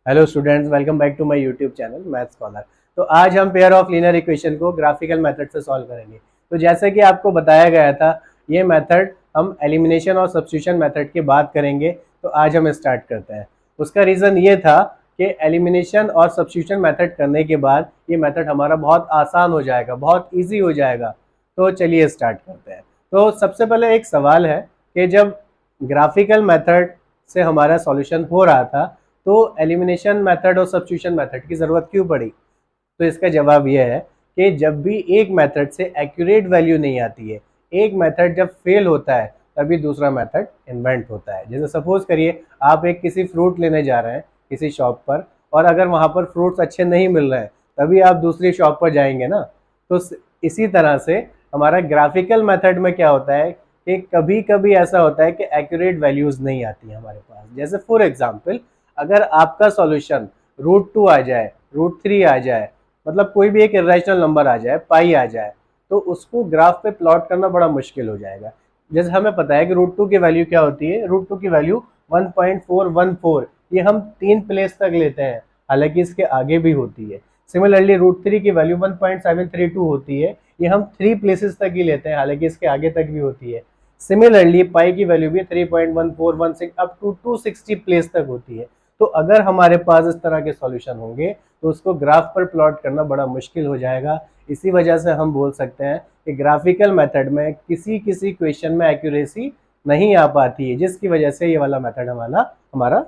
Hello students, welcome back to my YouTube channel math scholar. तो आज हम pair of linear equation को graphical method से solve करेंगे। तो जैसे कि आपको बताया गया था, ये मेथड हम एलिमिनेशन और सब्स्टिट्यूशन मेथड की बात करेंगे। तो आज हम स्टार्ट करते हैं। उसका रीज़न ये था कि एलिमिनेशन और सब्स्टिट्यूशन मेथड करने के बाद ये मेथड हमारा बहुत आसान हो जाएगा, बहुत ईजी हो जाएगा। तो चलिए स्टार्ट करते हैं। तो सबसे पहले एक सवाल है कि जब ग्राफिकल मेथड से हमारा सॉल्यूशन हो रहा था तो एलिमिनेशन मेथड और सब्स्टिट्यूशन मेथड की ज़रूरत क्यों पड़ी? तो इसका जवाब यह है कि जब भी एक मेथड से एक्यूरेट वैल्यू नहीं आती है, एक मेथड जब फेल होता है तभी दूसरा मेथड इन्वेंट होता है। जैसे सपोज करिए आप एक किसी फ्रूट लेने जा रहे हैं किसी शॉप पर, और अगर वहाँ पर फ्रूट्स अच्छे नहीं मिल रहे हैं तभी आप दूसरी शॉप पर जाएंगे ना। तो इसी तरह से हमारा ग्राफिकल मेथड में क्या होता है कि कभी कभी ऐसा होता है कि एक्यूरेट वैल्यूज नहीं आती है हमारे पास। जैसे फॉर एग्जांपल, अगर आपका सॉल्यूशन √2 आ जाए, √3 आ जाए, मतलब कोई भी एक इरेशनल नंबर आ जाए, पाई आ जाए, तो उसको ग्राफ पे प्लॉट करना बड़ा मुश्किल हो जाएगा। जैसे हमें पता है कि √2 की वैल्यू क्या होती है, √2 की वैल्यू 1.414, ये हम 3 प्लेस तक लेते हैं, हालांकि इसके आगे भी होती है। सिमिलरली √3 की वैल्यू 1.732 होती है, ये हम 3 प्लेसेस तक ही लेते हैं, हालांकि इसके आगे तक भी होती है। सिमिलरली पाई की वैल्यू भी 3.1416 अप टू 260 प्लेस तक होती है। तो अगर हमारे पास इस तरह के सॉल्यूशन होंगे तो उसको ग्राफ पर प्लॉट करना बड़ा मुश्किल हो जाएगा। इसी वजह से हम बोल सकते हैं कि ग्राफिकल मेथड में किसी किसी क्वेश्चन में एक्यूरेसी नहीं आ पाती है, जिसकी वजह से ये वाला मेथड हमारा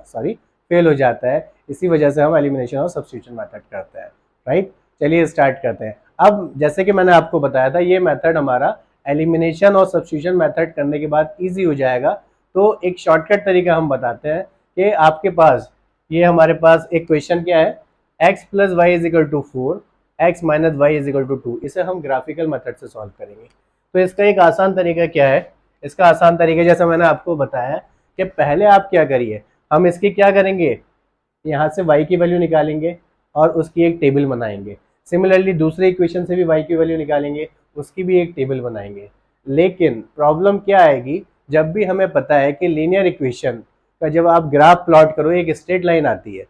फेल हो जाता है। इसी वजह से हम एलिमिनेशन और सब्स्टिट्यूशन मेथड करते हैं। राइट, चलिए स्टार्ट करते हैं। अब जैसे कि मैंने आपको बताया था, ये मेथड हमारा एलिमिनेशन और सब्स्टिट्यूशन मेथड करने के बाद ईजी हो जाएगा। तो एक शॉर्टकट तरीका हम बताते हैं कि आपके पास ये हमारे पास एक क्वेश्चन क्या है, x plus Y is equal to 4, X minus Y is equal to 2। इसे हम ग्राफिकल मेथड से सॉल्व करेंगे। तो इसका एक आसान तरीका क्या है? इसका आसान तरीका जैसा मैंने आपको बताया कि पहले आप क्या करिए, हम इसकी क्या करेंगे, यहाँ से y की वैल्यू निकालेंगे और उसकी एक टेबल बनाएंगे। सिमिलरली दूसरे इक्वेशन से भी y की वैल्यू निकालेंगे, उसकी भी एक टेबल बनाएंगे। लेकिन प्रॉब्लम क्या आएगी, जब भी हमें पता है कि लीनियर इक्वेशन का जब आप ग्राफ प्लॉट करो एक स्ट्रेट लाइन आती है।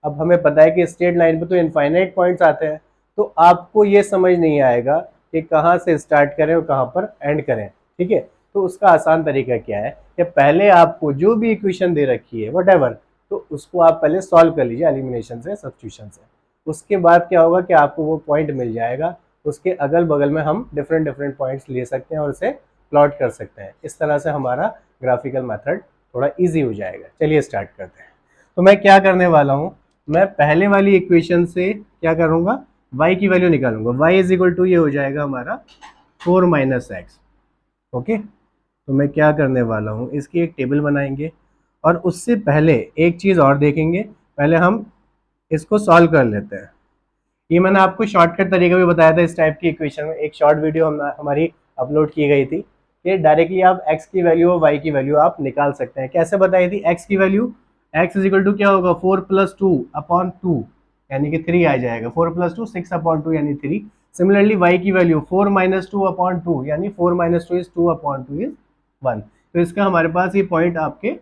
अब हमें पता है कि स्ट्रेट लाइन पे तो इनफाइनाइट पॉइंट्स आते हैं, तो आपको ये समझ नहीं आएगा कि कहाँ से स्टार्ट करें और कहाँ पर एंड करें। ठीक है, तो उसका आसान तरीका क्या है कि पहले आपको जो भी इक्वेशन दे रखी है व्हाटएवर, तो उसको आप पहले सॉल्व कर लीजिए एलिमिनेशन से, सब्स्टिट्यूशन से। उसके बाद क्या होगा कि आपको वो पॉइंट मिल जाएगा, उसके अगल बगल में हम डिफरेंट डिफरेंट पॉइंट्स ले सकते हैं और उसे प्लॉट कर सकते हैं। इस तरह से हमारा ग्राफिकल मेथड थोड़ा इजी हो जाएगा। चलिए स्टार्ट करते हैं। तो मैं क्या करने वाला हूँ, मैं पहले वाली इक्वेशन से क्या करूँगा, y की वैल्यू निकालूंगा। y इज इक्वल टू ये हो जाएगा हमारा 4 माइनस एक्स। ओके, तो मैं क्या करने वाला हूँ, इसकी एक टेबल बनाएंगे और उससे पहले एक चीज़ और देखेंगे। पहले हम इसको सॉल्व कर लेते हैं। ये मैंने आपको शॉर्टकट तरीका भी बताया था। इस टाइप की इक्वेशन में एक शॉर्ट वीडियो हमारी अपलोड की गई थी कि डायरेक्टली आप x की वैल्यू और y की वैल्यू आप निकाल सकते हैं। कैसे बताई थी? x की value, x is equal to क्या होगा, 4 प्लस 2 अपॉन 2 यानी कि 3 आ जाएगा। 4 प्लस 2 6 अपॉन 2 यानी 3। सिमिलरली y की वैल्यू 4 माइनस 2 अपॉन 2 यानी 4 माइनस 2 इज 2 अपॉन 2 इज 1। तो इसका हमारे पास ये पॉइंट आपके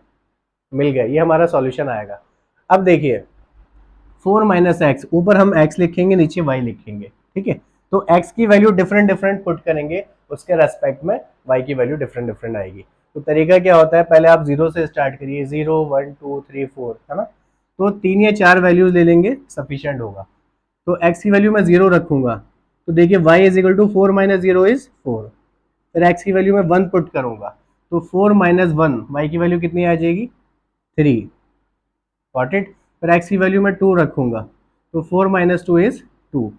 मिल गए, ये हमारा सॉल्यूशन आएगा। अब देखिए 4 माइनस एक्स, ऊपर हम x लिखेंगे, नीचे y लिखेंगे। ठीक है, तो x की वैल्यू डिफरेंट डिफरेंट पुट करेंगे, उसके रेस्पेक्ट में y की वैल्यू डिफरेंट डिफरेंट आएगी। तो तरीका क्या होता है, पहले आप 0 से स्टार्ट करिए, 0 1 2 3 4, है ना। तो 3 या 4 वैल्यूज ले लेंगे, सफिशिएंट होगा। तो x की वैल्यू मैं 0 रखूंगा, तो देखिए y is equal to 4 minus 0 is 4। फिर x की वैल्यू मैं 1 पुट करूंगा, तो 4 माइनस 1, y की वैल्यू कितनी आ जाएगी, 3। Got it. फिर x की वैल्यू मैं 2 रखूंगा, तो 4 माइनस 2 इज 2।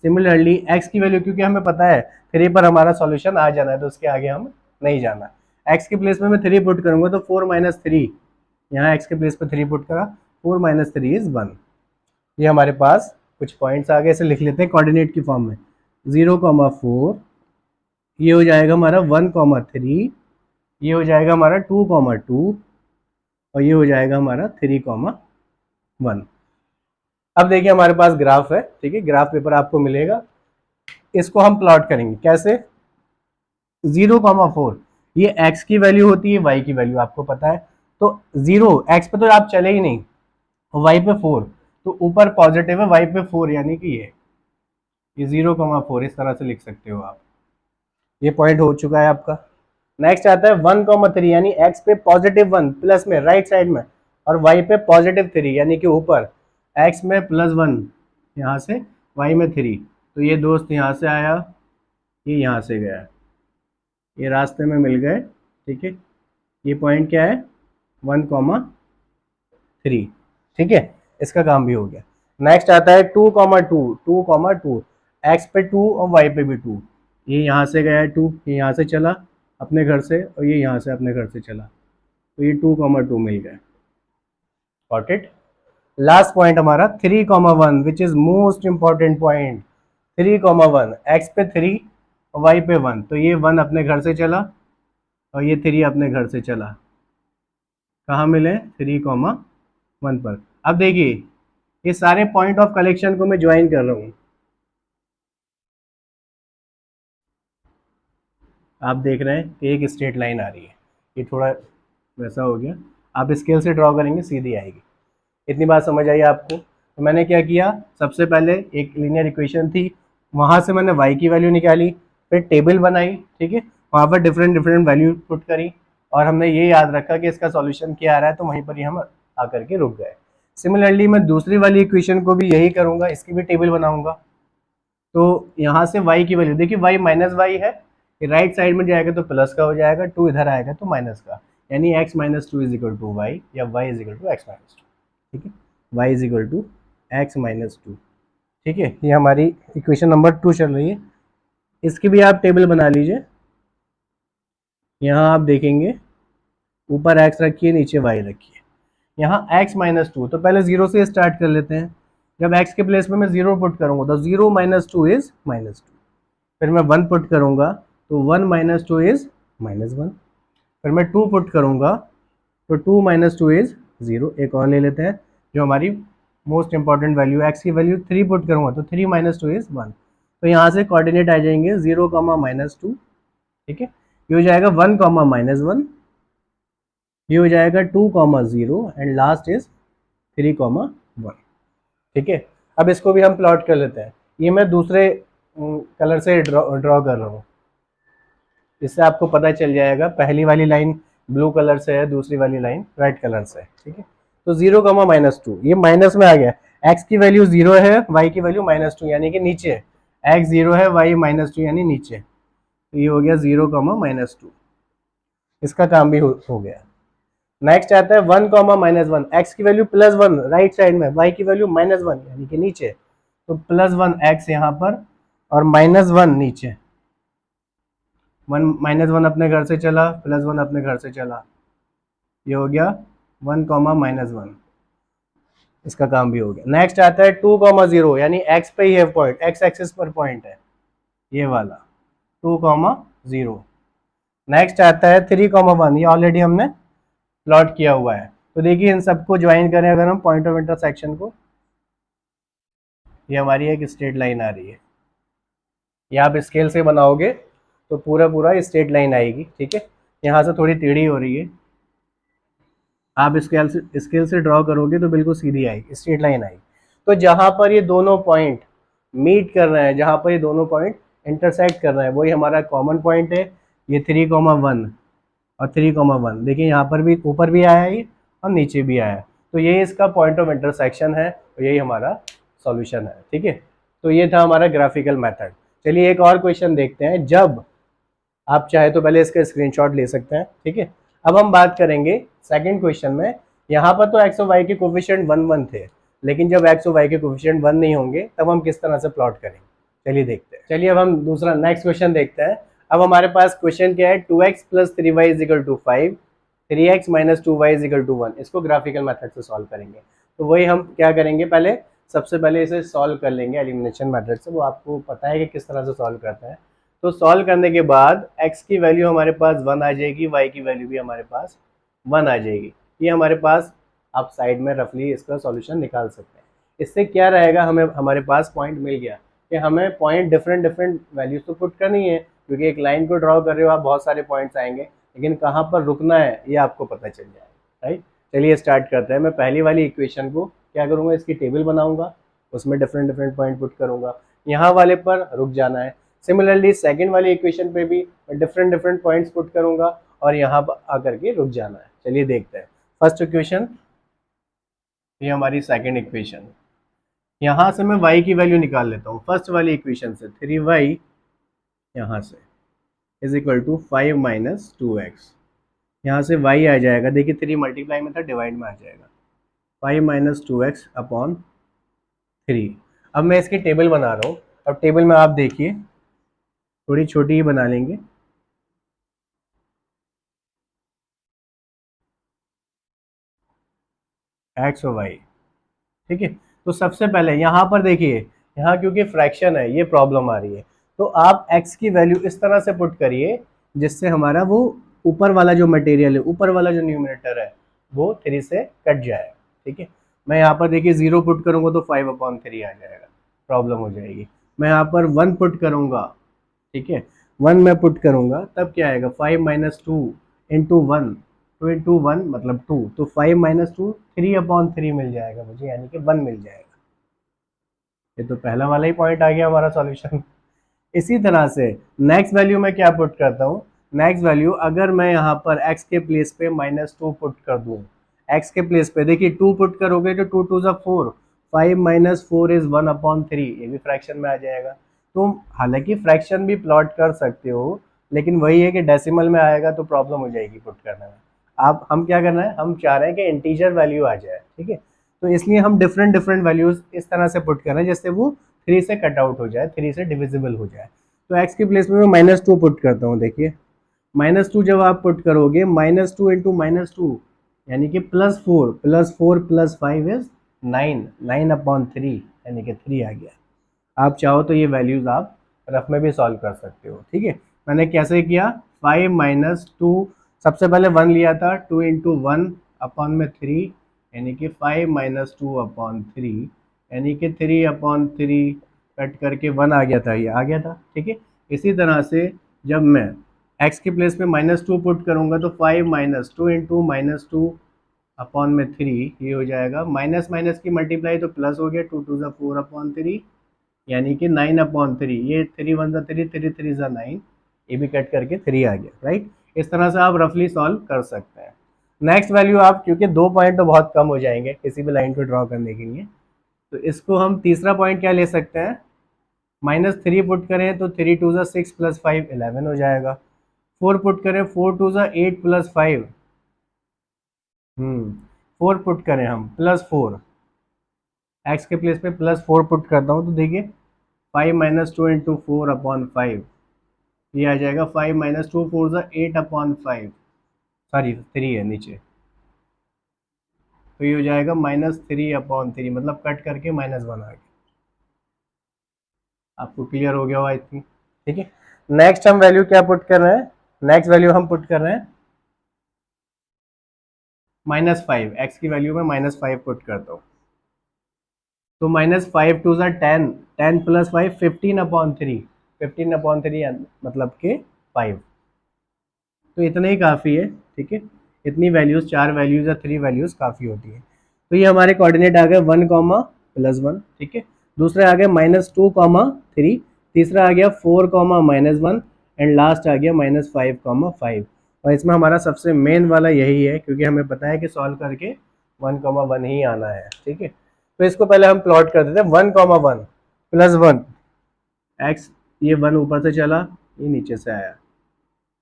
सिमिलरली x की वैल्यू, क्योंकि हमें पता है 3 पर हमारा सॉल्यूशन आ जाना है तो उसके आगे हम नहीं जाना। x के प्लेस में मैं 3 पुट करूंगा, तो 4 माइनस 3, यहाँ x के प्लेस पे 3 पुट करा, 4 माइनस 3 इज 1। ये हमारे पास कुछ पॉइंट्स आगे से लिख लेते हैं कोऑर्डिनेट की फॉर्म में। 0,4, ये हो जाएगा हमारा 1,3, ये हो जाएगा हमारा 2,2 और ये हो जाएगा हमारा 3,1। अब देखिए हमारे पास ग्राफ है। ठीक है, ग्राफ पेपर आपको मिलेगा, इसको हम प्लॉट करेंगे कैसे। 0,4 ये x की वैल्यू होती है, y की वैल्यू आपको पता है। तो 0 x पे तो आप चले ही नहीं, y पे 4, तो ऊपर पॉजिटिव है, y पे 4 यानी कि ये 0,4 इस तरह से लिख सकते हो आप। ये पॉइंट हो चुका है आपका। नेक्स्ट आता है 1,3 यानी x पे पॉजिटिव 1 प्लस में राइट साइड में, और y पे पॉजिटिव 3 यानी कि ऊपर x में +1 यहाँ से, y में 3। तो ये दोस्त यहाँ से आया, ये यहाँ से गया, ये रास्ते में मिल गए, ठीक है। ये पॉइंट क्या है 1,3, ठीक है, इसका काम भी हो गया। नेक्स्ट आता है 2,2 एक्स पे 2 और वाई पे भी 2। ये यहाँ से गया है 2, ये यहाँ से चला अपने घर से, और ये यहाँ से अपने घर से चला, तो ये 2,2 मिल गए। Got it. लास्ट पॉइंट हमारा 3,1 which is most important point. 3,1 x पे 3 और वाई पे 1, तो ये 1 अपने घर से चला और ये 3 अपने घर से चला, कहाँ मिले 3,1 पर। अब देखिए ये सारे पॉइंट ऑफ कलेक्शन को मैं ज्वाइन कर रहा हूँ, आप देख रहे हैं कि एक स्ट्रेट लाइन आ रही है, ये थोड़ा वैसा हो गया, आप स्केल से ड्रॉ करेंगे सीधी आएगी। इतनी बात समझ आई आपको। तो मैंने क्या किया, सबसे पहले एक लीनियर इक्वेशन थी, वहाँ से मैंने y की वैल्यू निकाली, फिर टेबल बनाई, ठीक है, वहाँ पर डिफरेंट डिफरेंट वैल्यू पुट करी, और हमने ये याद रखा कि इसका सॉल्यूशन क्या आ रहा है, तो वहीं पर ही हम आकर के रुक गए। सिमिलरली मैं दूसरी वाली इक्वेशन को भी यही करूँगा, इसकी भी टेबल बनाऊंगा। तो यहाँ से y की वैल्यू देखिए, y माइनस वाई है, ये राइट साइड में जाएगा तो प्लस का हो जाएगा, 2 इधर आएगा तो माइनस का, यानी x minus 2 is equal to Y, या y is equal to X minus 2, ठीक है, y is equal to X minus 2, ठीक है। ये हमारी इक्वेशन नंबर 2 चल रही है, इसकी भी आप टेबल बना लीजिए। यहाँ आप देखेंगे ऊपर x रखिए, नीचे y रखिए, यहाँ x माइनस 2, तो पहले 0 से स्टार्ट कर लेते हैं। जब x के प्लेस में मैं 0 पुट करूँगा तो 0 माइनस 2 इज माइनस 2, फिर मैं 1 पुट करूँगा तो 1 माइनस 2 इज माइनस 1, फिर मैं 2 पुट करूँगा तो 2 माइनस 2 इज 0। एक और ले लेते हैं जो हमारी मोस्ट इंपॉर्टेंट वैल्यू, x की वैल्यू 3 पुट करूँगा तो 3 माइनस 2 इज 1, तो यहाँ से कोऑर्डिनेट आ जाएंगे 0, -2, ठीक है, ये हो जाएगा 1, -1, ये हो जाएगा 2, 0 एंड लास्ट इज 3, 1, ठीक है। अब इसको भी हम प्लॉट कर लेते हैं, ये मैं दूसरे कलर से ड्रॉ कर रहा हूँ, इससे आपको पता चल जाएगा पहली वाली लाइन ब्लू कलर से है, दूसरी वाली लाइन रेड कलर से है, ठीक है। तो 0, -2 ये माइनस में आ गया, x की वैल्यू 0 है, y की वैल्यू -2 यानी कि नीचे, x 0 है, y -2 यानी नीचे, तो ये हो गया 0, -2, इसका काम भी हो गया। नेक्स्ट आता है 1, -1, x की वैल्यू +1 राइट साइड में, y की वैल्यू -1 यानी कि नीचे, तो +1 x यहाँ पर और -1 नीचे, 1 -1 अपने घर से चला, +1 अपने घर से चला, ये हो गया 1, -1, इसका काम भी हो गया। नेक्स्ट आता है 2, 0 यानी x पे ही है पॉइंट, x एक्सिस पर पॉइंट है ये वाला 2, 0। नेक्स्ट आता है 3, 1, ये ऑलरेडी हमने प्लॉट किया हुआ है। तो देखिए इन सबको ज्वाइन करें अगर हम पॉइंट ऑफ इंटरसेक्शन को, ये हमारी एक स्ट्रेट लाइन आ रही है, ये आप स्केल से बनाओगे तो पूरा पूरा स्ट्रेट लाइन आएगी, ठीक है। यहाँ से थोड़ी टेढ़ी हो रही है, आप स्केल से ड्रॉ करोगे तो बिल्कुल सीधी आएगी, स्ट्रेट लाइन आएगी। तो जहाँ पर ये दोनों पॉइंट मीट कर रहे हैं, जहाँ पर ये दोनों पॉइंट इंटरसेक्ट कर रहे हैं, वही हमारा कॉमन पॉइंट है। ये 3, 1 और 3, 1 देखिए यहाँ पर भी ऊपर भी आया है और नीचे भी आया है, तो यही इसका पॉइंट ऑफ इंटरसेक्शन है और यही हमारा सॉल्यूशन है, ठीक है। तो ये था हमारा ग्राफिकल मेथड। चलिए एक और क्वेश्चन देखते हैं, जब आप चाहे तो पहले इसका स्क्रीनशॉट ले सकते हैं, ठीक है। अब हम बात करेंगे सेकंड क्वेश्चन में, यहाँ पर तो एक्स और वाई के कोफिशिएंट 1, 1 थे, लेकिन जब एक्स और वाई के कोफिशिएंट 1 नहीं होंगे तब हम किस तरह से प्लॉट करेंगे, चलिए देखते हैं। चलिए अब हम दूसरा नेक्स्ट क्वेश्चन देखते हैं। अब हमारे पास क्वेश्चन क्या है, 2x + 3y = 5, 3x - 2y = 1, इसको ग्राफिकल मेथड से सॉल्व करेंगे। तो वही हम क्या करेंगे, पहले सबसे पहले इसे सॉल्व कर लेंगे एलिमिनेशन मेथड से, वो आपको पता है कि किस तरह से सॉल्व करता है। तो सॉल्व करने के बाद x की वैल्यू हमारे पास 1 आ जाएगी, y की वैल्यू भी हमारे पास 1 आ जाएगी। ये हमारे पास, आप साइड में रफली इसका सॉल्यूशन निकाल सकते हैं। इससे क्या रहेगा, हमें हमारे पास पॉइंट मिल गया कि हमें पॉइंट डिफरेंट वैल्यूज तो पुट करनी है, क्योंकि एक लाइन को ड्रॉ कर रहे हो आप, बहुत सारे पॉइंट्स आएंगे, लेकिन कहाँ पर रुकना है ये आपको पता चल जाएगा, राइट। चलिए स्टार्ट करते हैं। मैं पहली वाली इक्वेशन को क्या करूँगा, इसकी टेबल बनाऊंगा, उसमें डिफरेंट डिफरेंट पॉइंट पुट करूंगा, यहाँ वाले पर रुक जाना है। सिमिलरली सेकंड वाली इक्वेशन पे भी डिफरेंट डिफरेंट पॉइंट्स पुट करूंगा और यहाँ पर आकर के रुक जाना है। चलिए देखते हैं फर्स्ट इक्वेशन, ये हमारी सेकंड इक्वेशन। यहाँ से मैं y की वैल्यू निकाल लेता हूँ फर्स्ट वाली इक्वेशन से, 3y यहाँ से is equal to 5 minus 2x, यहाँ से y आ जाएगा, देखिए 3 मल्टीप्लाई में था, डिवाइड में आ जाएगा, 5 माइनस 2x अपॉन 3। अब मैं इसकी टेबल बना रहा हूँ। अब टेबल में आप देखिए थोड़ी छोटी ही बना लेंगे, x और y, ठीक है। तो सबसे पहले यहाँ पर देखिए, यहाँ क्योंकि फ्रैक्शन है ये प्रॉब्लम आ रही है, तो आप x की वैल्यू इस तरह से पुट करिए जिससे हमारा वो ऊपर वाला जो मटेरियल है, ऊपर वाला जो न्यूमरेटर है वो 3 से कट जाए, ठीक है। मैं यहाँ पर देखिए 0 पुट करूंगा तो 5/3 आ जाएगा, प्रॉब्लम हो जाएगी। मैं यहाँ पर 1 पुट करूंगा, ठीक है, 1 मैं पुट करूंगा तब क्या आएगा, 5 माइनस 2 इंटू 1, 2 इंटू 1 मतलब 2, तो 5 माइनस 2 3/3 मिल जाएगा मुझे, यानी कि 1 मिल जाएगा। ये तो पहला वाला ही पॉइंट आ गया हमारा सॉल्यूशन। इसी तरह से नेक्स्ट वैल्यू में क्या पुट करता हूँ, नेक्स्ट वैल्यू अगर मैं यहाँ पर x के प्लेस पे -2 पुट कर दूँ, x के प्लेस पे देखिए 2 पुट करोगे तो 2 2 4, 5 माइनस 4 इज 1/3, ये भी फ्रैक्शन में आ जाएगा। तो हालांकि फ्रैक्शन भी प्लॉट कर सकते हो, लेकिन वही है कि डेसिमल में आएगा तो प्रॉब्लम हो जाएगी पुट करने में। आप हम क्या करना है, हम चाह रहे हैं कि इंटीजर वैल्यू आ जाए, ठीक है। तो इसलिए हम डिफरेंट डिफरेंट वैल्यूज इस तरह से पुट कर रहे हैं जिससे वो 3 से कट आउट हो जाए, 3 से डिविजिबल हो जाए। तो x के प्लेस में मैं -2 पुट करता हूँ, देखिए -2 जब आप पुट करोगे, -2 इंटू -2 यानी कि +4, +4 + 5 इज 9, 9/3 यानी कि 3 आ गया। आप चाहो तो ये वैल्यूज आप रफ में भी सॉल्व कर सकते हो, ठीक है। मैंने कैसे किया, 5 माइनस 2, सबसे पहले 1 लिया था, 2 इंटू 1 अपॉन में 3 यानी कि 5 माइनस 2/3 यानी कि 3/3, कट करके 1 आ गया था, ये आ गया था, ठीक है। इसी तरह से जब मैं x के प्लेस में -2 पुट करूंगा तो 5 माइनस 2 इंटू -2 अपॉन में 3, ये हो जाएगा, माइनस माइनस की मल्टीप्लाई तो प्लस हो गया, 2 2 4/3 यानी कि 9/3, ये 3 1 3, 3 3 9, ये भी कट करके 3 आ गया, राइट। इस तरह से आप रफली सॉल्व कर सकते हैं। नेक्स्ट वैल्यू आप, क्योंकि 2 पॉइंट तो बहुत कम हो जाएंगे किसी भी लाइन को ड्रॉ करने के लिए, तो इसको हम तीसरा पॉइंट क्या ले सकते हैं, -3 पुट करें तो 3 2 6 + 5 11 हो जाएगा। 4 पुट करें, 4 2 8 + 5, 4 पुट करें हम +4, एक्स के प्लेस पे +4 पुट करता हूँ तो देखिए 5 माइनस 2 इंटू 4/5, ये आ जाएगा 5 माइनस 2 4 8/5, सॉरी 3 है नीचे, तो ये हो जाएगा -3/3, मतलब कट करके -1 आ गया। आपको क्लियर हो गया हो आई थिंक, ठीक है। नेक्स्ट हम वैल्यू क्या पुट कर रहे हैं, नेक्स्ट वैल्यू हम पुट कर रहे हैं -5, एक्स की वैल्यू में -5 पुट करता हूँ, तो -5 2 10, 10 + 5 15/3, 15/3 मतलब के 5, तो इतना ही काफ़ी है, ठीक है। इतनी वैल्यूज़, 4 वैल्यूज़ या 3 वैल्यूज़ काफ़ी होती है। तो ये हमारे कोऑर्डिनेट आ गए 1, +1, ठीक है। दूसरे आ गए -2, 3, तीसरा आ गया 4, -1 एंड लास्ट आ गया -5, 5। और इसमें हमारा सबसे मेन वाला यही है, क्योंकि हमें पता है कि सॉल्व करके 1, 1 ही आना है, ठीक है। तो इसको पहले हम प्लॉट कर देते हैं, 1, 1 +1, एक्स, ये 1 ऊपर से चला, ये नीचे से आया,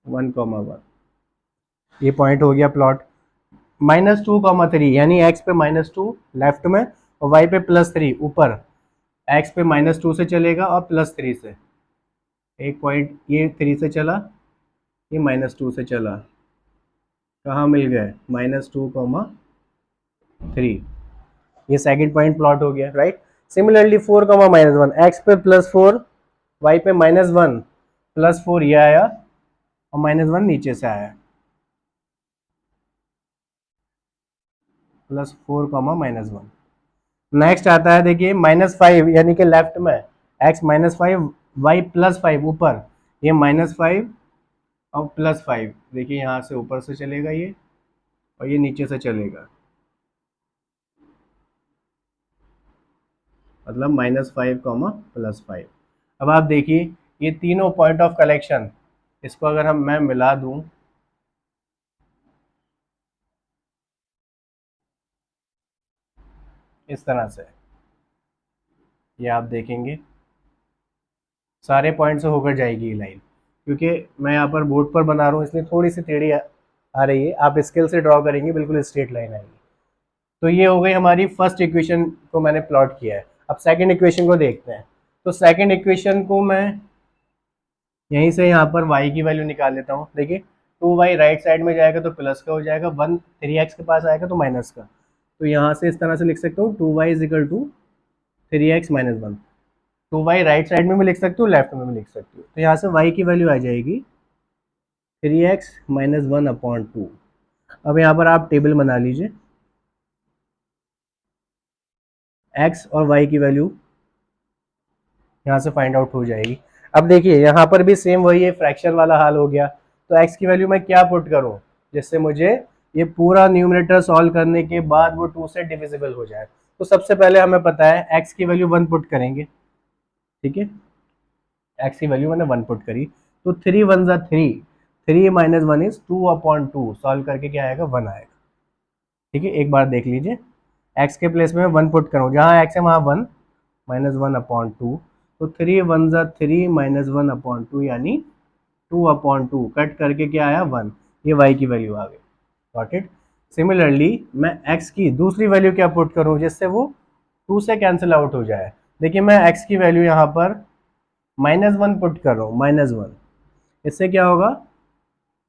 1, 1, ये पॉइंट हो गया प्लॉट। -2, 3 यानी x पे -2 लेफ्ट में और y पे +3 ऊपर, x पे -2 से चलेगा और +3 से, एक पॉइंट ये 3 से चला, ये -2 से चला, कहाँ मिल गए, -2, 3, ये सेकंड पॉइंट प्लॉट हो गया, राइट। सिमिलरली 4, -1, x पे +4, y पे -1, +4 ये आया और -1 नीचे से आया, +4, -1। नेक्स्ट आता है देखिए -5 यानी कि लेफ्ट में x -5, y +5 ऊपर, ये -5 और +5, देखिए यहाँ से ऊपर से चलेगा ये और ये नीचे से चलेगा, मतलब -5, +5। अब आप देखिए ये तीनों पॉइंट ऑफ कलेक्शन, इसको अगर मैं मिला दूं, इस तरह से, ये आप देखेंगे सारे पॉइंट से होकर जाएगी ये लाइन, क्योंकि मैं यहाँ पर बोर्ड पर बना रहा हूँ इसलिए थोड़ी सी टेढ़ी आ रही है। आप स्केल से ड्रॉ करेंगे बिल्कुल स्ट्रेट लाइन आएगी। तो ये हो गई हमारी फर्स्ट इक्वेशन को मैंने प्लॉट किया है। अब सेकंड इक्वेशन को देखते हैं। तो सेकंड इक्वेशन को मैं यहीं से यहाँ पर y की वैल्यू निकाल लेता हूँ। देखिए 2y राइट साइड में जाएगा तो प्लस का हो जाएगा, 1 3x के पास आएगा तो माइनस का। तो यहाँ से इस तरह से लिख सकता हूँ 2y is equal to 3x-1। 2y right side में भी लिख सकते हो, लेफ्ट में भी लिख सकते हो। तो यहाँ से y की वैल्यू आ जाएगी 3x-1/2। अब यहाँ पर आप टेबल बना लीजिए, x और y की वैल्यू यहाँ से फाइंड आउट हो जाएगी। अब देखिए यहाँ पर भी सेम वही है, फ्रैक्शन वाला हाल हो गया। तो x की वैल्यू मैं क्या पुट करूँ जिससे मुझे ये पूरा न्यूमरेटर सॉल्व करने के बाद वो 2 से डिविजिबल हो जाए। तो सबसे पहले हमें पता है x की वैल्यू 1 पुट करेंगे, ठीक है। x की वैल्यू मैंने 1 पुट करी, तो 3 1 जा 3, 3 - 1 इज 2/2। सॉल्व करके क्या आएगा, 1 आएगा, ठीक है। एक बार देख लीजिए, x के प्लेस में 1 पुट करूँ, जहाँ x है वहाँ 1 -1/2। तो 3 1 जा 3 -1/2 यानी 2/2। कट करके क्या आया, 1। ये y की वैल्यू आ गई। Got it. सिमिलरली मैं x की दूसरी वैल्यू क्या पुट करूँ जिससे वो 2 से कैंसिल आउट हो जाए। देखिए मैं x की वैल्यू यहाँ पर -1 पुट कर रहा हूँ, -1। इससे क्या होगा,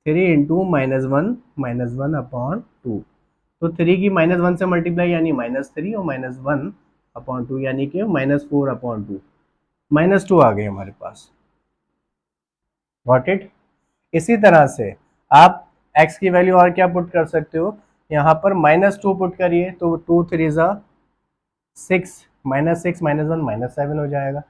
3 इंटू -1 तो 3 की -1 से मल्टीप्लाई यानी -3 और -1/2 यानी कि -4/2, -2 आ गए हमारे पास। Got it. इसी तरह से आप x की वैल्यू और क्या पुट कर सकते हो, यहाँ पर -2 पुट करिए तो 2 3 जा 6, -6 -1 -7 हो जाएगा।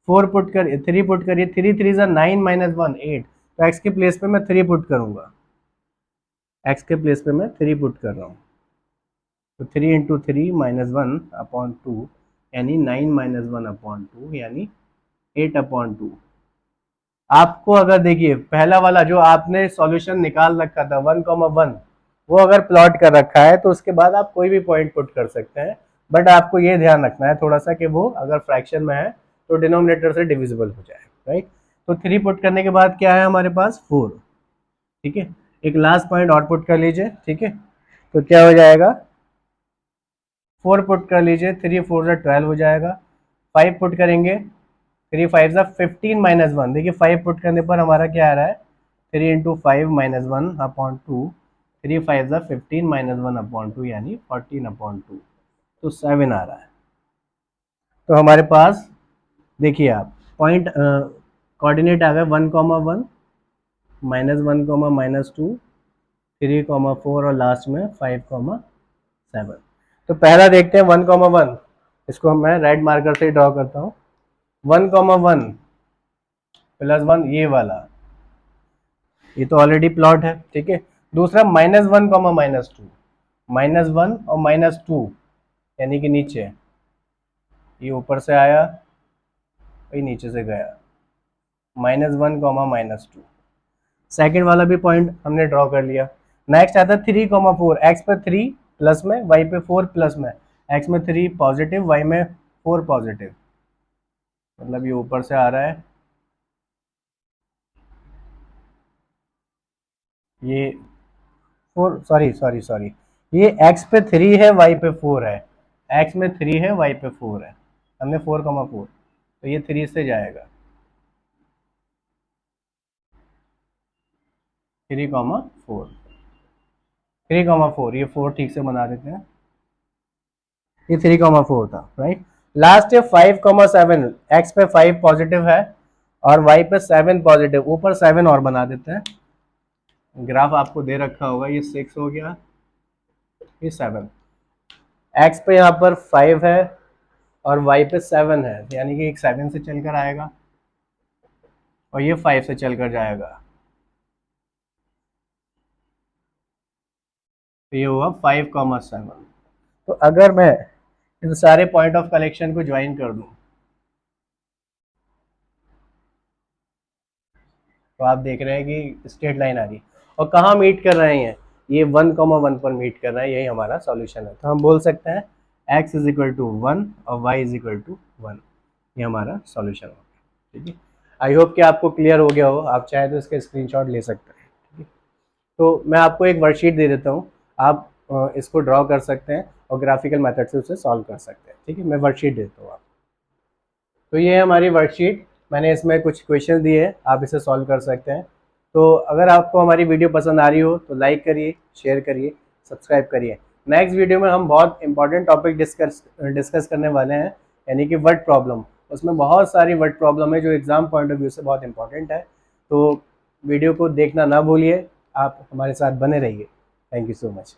4 पुट कर 3 पुट करिए, 3 3 जा 9 -1 8। तो x के प्लेस पे मैं 3 पुट करूंगा, x के प्लेस पे मैं 3 पुट कर रहा हूँ। तो 3 इंटू 3 -1/2 यानी 9 -1/2 यानी 8/2। आपको अगर देखिए पहला वाला जो आपने सॉल्यूशन निकाल रखा था 1,1, वो अगर प्लॉट कर रखा है तो उसके बाद आप कोई भी पॉइंट पुट कर सकते हैं। बट आपको ये ध्यान रखना है थोड़ा सा कि वो अगर फ्रैक्शन में है तो डिनोमिनेटर से डिविजिबल हो जाए, राइट। तो 3 पुट करने के बाद क्या है हमारे पास 4, ठीक है। एक लास्ट पॉइंट और पुट कर लीजिए, ठीक है। तो क्या हो जाएगा, 4 पुट कर लीजिए, 3 4 जा 12 हो जाएगा। 5 पुट करेंगे, 3 5 जा 15 -1। देखिए 5 पुट करने पर हमारा क्या आ रहा है, 3 इंटू 5 -1/2, 3 5 जा 15 -1/2 यानी 14/2। तो 7 आ रहा है। तो हमारे पास देखिए आप पॉइंट कोऑर्डिनेट आ गए 1,1 -1, -2, 3,4 और लास्ट में 5,7। तो पहला देखते हैं 1,1, इसको मैं रेड मार्कर से ड्रॉ करता हूँ। 1,1 +1 ये वाला, ये तो ऑलरेडी प्लॉट है, ठीक है। दूसरा -1, -2, -1 और -2 यानी कि नीचे, ये ऊपर से आया, ये नीचे से गया, -1, -2। सेकेंड वाला भी पॉइंट हमने ड्रॉ कर लिया। नेक्स्ट आता है 3,4, एक्स पे 3 प्लस में, वाई पे 4 प्लस में। एक्स में 3 पॉजिटिव, वाई में 4 पॉजिटिव, मतलब ये ऊपर से आ रहा है, ये 4, सॉरी, ये एक्स पे 3 है, वाई पे 4 है। एक्स में 3 है, वाई पे 4 है, हमने 4,4, तो ये 3 से जाएगा, 3,4, 3,4, ये 4 ठीक से बना देते हैं, ये 3,4 था, राइट। लास्ट है 5,7, एक्स पे 5 पॉजिटिव है और वाई पे 7 पॉजिटिव, ऊपर 7 और बना देते हैं। ग्राफ आपको दे रखा होगा, ये 6 हो गया, ये 7। एक्स पे यहाँ पर 5 है और वाई पे 7 है, यानी कि एक 7 से चलकर आएगा और ये 5 से चलकर जाएगा, तो ये हुआ 5,7। तो अगर मैं इन सारे पॉइंट ऑफ कलेक्शन को ज्वाइन कर दूं तो आप देख रहे हैं कि स्ट्रेट लाइन आ रही है, और कहाँ मीट कर रहे हैं, ये 1,1 पर मीट कर रहा है, यही हमारा सॉल्यूशन है। तो हम बोल सकते हैं x इज इक्वल टू 1 और y इज इक्वल टू 1, ये हमारा सॉल्यूशन होगा। ठीक है, आई होप कि आपको क्लियर हो गया हो, आप चाहे तो इसके स्क्रीनशॉट ले सकते हैं। ठीक है, तो मैं आपको एक वर्कशीट दे देता हूँ, आप इसको ड्रॉ कर सकते हैं और ग्राफिकल मेथड से उसे सॉल्व कर सकते हैं। ठीक है, मैं वर्कशीट देता हूँ आप। तो ये है हमारी वर्कशीट, मैंने इसमें कुछ क्वेश्चन दिए हैं, आप इसे सॉल्व कर सकते हैं। तो अगर आपको हमारी वीडियो पसंद आ रही हो तो लाइक करिए, शेयर करिए, सब्सक्राइब करिए। नेक्स्ट वीडियो में हम बहुत इंपॉर्टेंट टॉपिक डिस्कस करने वाले हैं, यानी कि वर्ड प्रॉब्लम। उसमें बहुत सारी वर्ड प्रॉब्लम है जो एग्जाम पॉइंट ऑफ व्यू से बहुत इंपॉर्टेंट है। तो वीडियो को देखना ना भूलिए, आप हमारे साथ बने रहिए। Thank you so much.